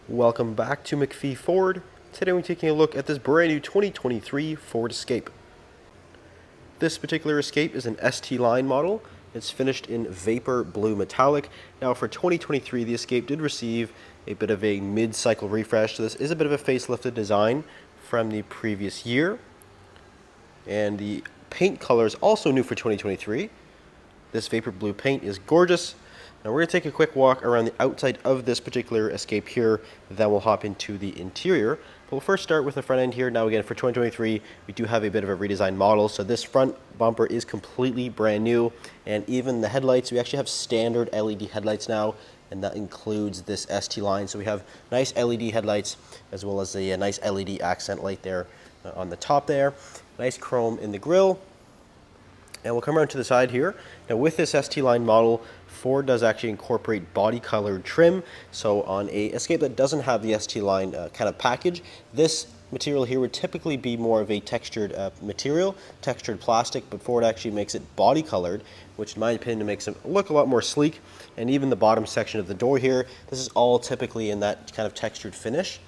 Welcome back to McPhee Ford. Today we're taking a look at this brand new 2023 Ford Escape. This particular Escape is an ST line model. It's finished in Vapor Blue Metallic. Now for 2023, the Escape did receive a bit of a mid-cycle refresh, so this is a bit of a facelifted design from the previous year. And the paint color is also new for 2023. This Vapor Blue paint is gorgeous. Now we're going to take a quick walk around the outside of this particular Escape here, then we'll hop into the interior. But we'll first start with the front end here. Now again, for 2023, we do have a bit of a redesigned model. So this front bumper is completely brand new, and even the headlights, we actually have standard LED headlights now, and that includes this ST line. So we have nice LED headlights, as well as a nice LED accent light there on the top there. Nice chrome in the grille. And we'll come around to the side here. Now with this ST line model, Ford does actually incorporate body colored trim. So on a Escape that doesn't have the ST line kind of package, this material here would typically be more of a textured material, textured plastic, but Ford actually makes it body colored, which in my opinion makes it look a lot more sleek. And even the bottom section of the door here, this is all typically in that kind of textured finish.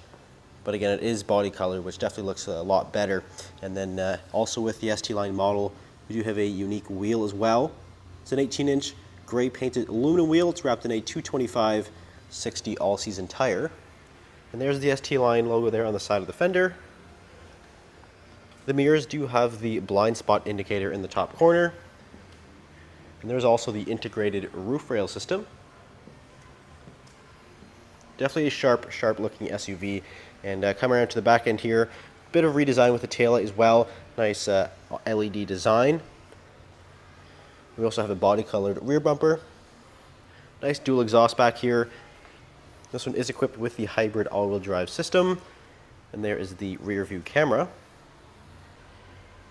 But again, it is body colored, which definitely looks a lot better. And then also with the ST line model, we do have a unique wheel as well. It's an 18-inch gray painted aluminum wheel. It's wrapped in a 225/60 all-season tire. And there's the ST line logo there on the side of the fender. The mirrors do have the blind spot indicator in the top corner. And there's also the integrated roof rail system. Definitely a sharp looking SUV. And coming around to the back end here, bit of redesign with the taillight as well. Nice LED design. We also have a body colored rear bumper. Nice dual exhaust back here. This one is equipped with the hybrid all-wheel drive system. And there is the rear view camera.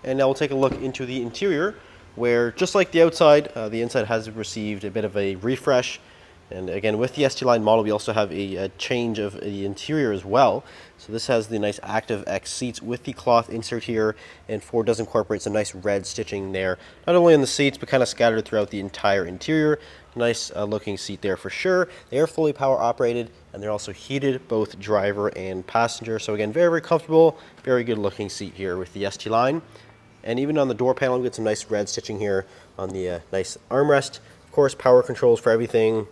And now we'll take a look into the interior, where just like the outside, the inside has received a bit of a refresh. And again, with the ST line model, we also have a change of the interior as well. So this has the nice Active X seats with the cloth insert here, and Ford does incorporate some nice red stitching there, not only on the seats, but kind of scattered throughout the entire interior. Nice looking seat there for sure. They are fully power operated, and they're also heated, both driver and passenger. So again, very comfortable, very good looking seat here with the ST line. And even on the door panel, we get some nice red stitching here on the nice armrest. Of course, power controls for everything.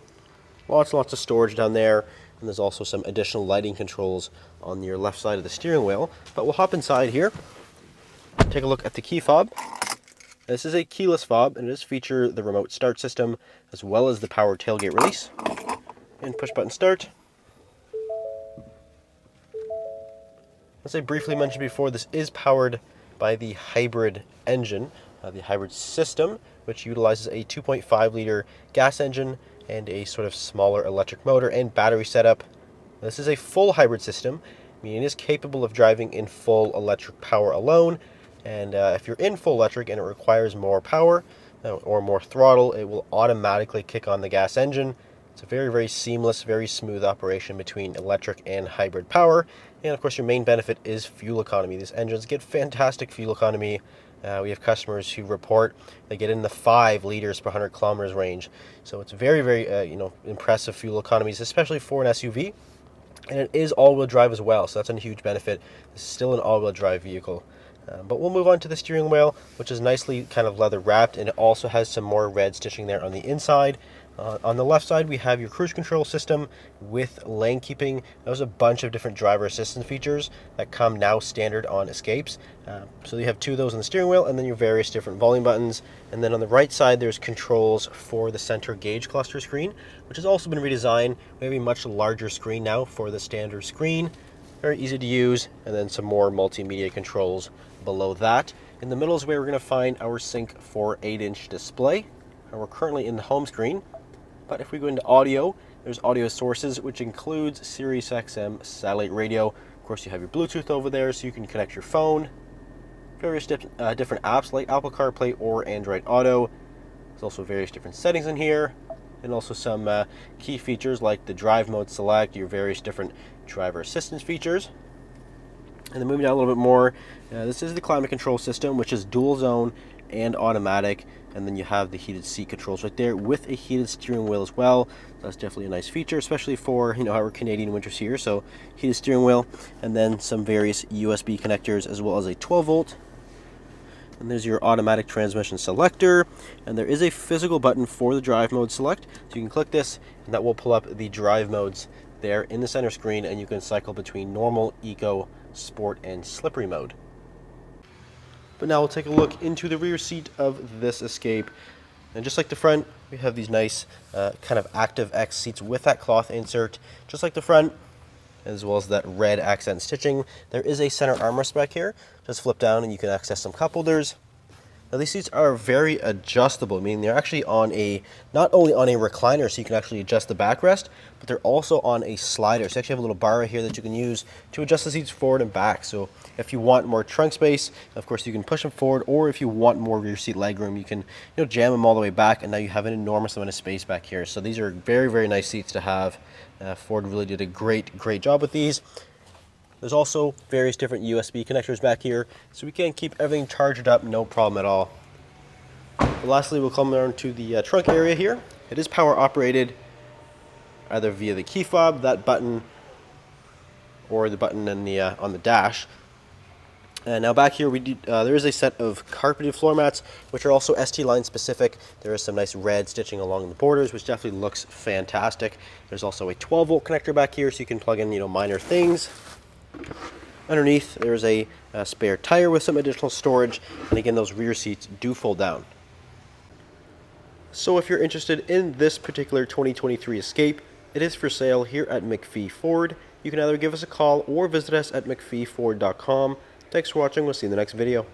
Lots of storage down there, and there's also some additional lighting controls on your left side of the steering wheel. But we'll hop inside here, take a look at the key fob. This is a keyless fob, and it does feature the remote start system as well as the power tailgate release. And push button start. As I briefly mentioned before, this is powered by the hybrid engine, the hybrid system, which utilizes a 2.5 liter gas engine and a sort of smaller electric motor and battery setup. This is a full hybrid system, meaning it is capable of driving in full electric power alone. And if you're in full electric and it requires more power or more throttle, it will automatically kick on the gas engine. It's a very seamless, very smooth operation between electric and hybrid power. And of course, your main benefit is fuel economy. These engines get fantastic fuel economy. We have customers who report they get in the 5 liters per 100 kilometers range. So it's very impressive fuel economies, especially for an SUV. And it is all-wheel drive as well, so that's a huge benefit. This is still an all-wheel drive vehicle. But we'll move on to the steering wheel, which is nicely kind of leather wrapped, and it also has some more red stitching there on the inside. On the left side, we have your cruise control system with lane keeping. There's a bunch of different driver assistance features that come now standard on Escapes. So you have 2 of those on the steering wheel, and then your various different volume buttons. And then on the right side, there's controls for the center gauge cluster screen, which has also been redesigned. We have a much larger screen now for the standard screen. Very easy to use, and then some more multimedia controls below that. In the middle is where we're going to find our Sync 4 8-inch display. And we're currently in the home screen. But if we go into audio, there's audio sources, which includes Sirius XM satellite radio. Of course, you have your Bluetooth over there, so you can connect your phone. Various different apps like Apple CarPlay or Android Auto. There's also various different settings in here, and also some key features like the drive mode select, your various different driver assistance features. And then moving down a little bit more, this is the climate control system, which is dual zone and automatic, and then you have the heated seat controls right there with a heated steering wheel as well. That's definitely a nice feature, especially for, our Canadian winters here. So heated steering wheel, and then some various USB connectors, as well as a 12 volt. And there's your automatic transmission selector, and there is a physical button for the drive mode select, so you can click this and that will pull up the drive modes there in the center screen, and you can cycle between normal, eco, sport, and slippery mode. But now we'll take a look into the rear seat of this Escape, and just like the front, we have these nice kind of Active X seats with that cloth insert, just like the front, as well as that red accent stitching. There is a center armrest back here. Just flip down and you can access some cup holders. Now these seats are very adjustable, meaning they're actually on not only on a recliner, so you can actually adjust the backrest, but they're also on a slider. So you actually have a little bar right here that you can use to adjust the seats forward and back. So if you want more trunk space, of course you can push them forward, or if you want more rear seat legroom, you can jam them all the way back, and now you have an enormous amount of space back here. So these are very, very nice seats to have. Ford really did a great job with these. There's also various different USB connectors back here, so we can keep everything charged up, no problem at all. But lastly, we'll come down to the trunk area here. It is power operated, either via the key fob, that button, or the button on the dash. And now back here, there is a set of carpeted floor mats, which are also ST line specific. There is some nice red stitching along the borders, which definitely looks fantastic. There's also a 12 volt connector back here, so you can plug in minor things. Underneath, there's a spare tire with some additional storage, and again, those rear seats do fold down. So if you're interested in this particular 2023 Escape, it is for sale here at McPhee Ford. You can either give us a call or visit us at mcpheeford.com. Thanks for watching. We'll see you in the next video.